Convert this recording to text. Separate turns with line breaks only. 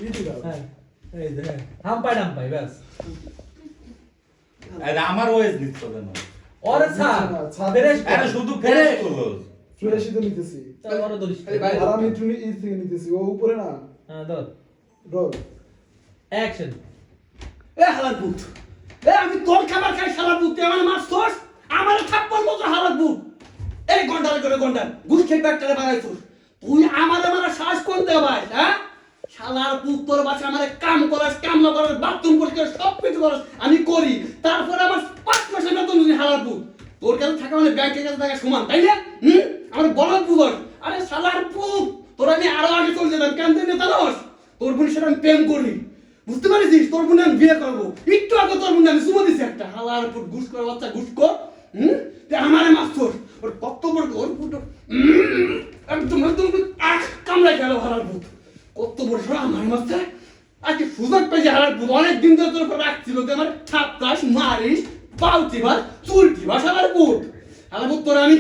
ইটি দাও
হ্যাঁ এই যে হাম্পাই ব্যাস
আরে আমার ওয়েজ নিচ্ছ কেন?
ওরে ছাড় ফ্রেশ
আরে শুধু ফেরেশ করলো।
ফ্রেশই তো নিতেছি
চল ওরে ধরিস
আরে ভাই,
আর আমি টুনি ই থেকে নিতেছি ও উপরে না
হ্যাঁ ধর
রোল
অ্যাকশন
এ হালার পুত, এ আমি তোর খাবার খাই শালার পুত, তুই আমার মাছ তোস, আমার থাপ্পড় মতো হালার পুত। এই গন্ডার করে গন্ডার গুল খেয়ে ব্যাগটারে বাগাইছস, তুই আমার সাহস কোন দে ভাই? হ্যাঁ শালার পুত, তোর বাসা আমার কাম করাস, কাম না করাস, বাথরুম পরিষ্কার সব কিছু করাস আমি করি, তারপরে আমার 5 মাসের বেতন দিবি হালার পুত। তোর কাছে থাকা মানে ব্যাংকের কাছে থাকা সমান, তাই না? আমার বলার পুত। আরে শালার পুত, তোর আমি আরো আগে চলে যেতাম, কেন তুই নেতা নস? তোর বোনের সাথে আমি প্রেম করি, বুঝতে পারিস? তোর বোনে আমি বিয়ে করবো, একটু আগে তোর বোনে আমি চুমো দিছি একটা, হালার পুত ঘুষ করে বাচ্চা ঘুষ কর। তুই আমারে মারছস, ওর কত বড় ওর পুত একদম একদম কামড়াই গেল হালার পুত, কত বড় সরা আমার মারছে। আজকে সুযোগ পেয়েছি হালার পুত, অনেকদিন ধরে তোর উপর রাখছিল, তুই আমার থাপতাস মারিস, পাউতি ভাস চুলটি ভাস হালার পুত। হালার পুত তোর আমি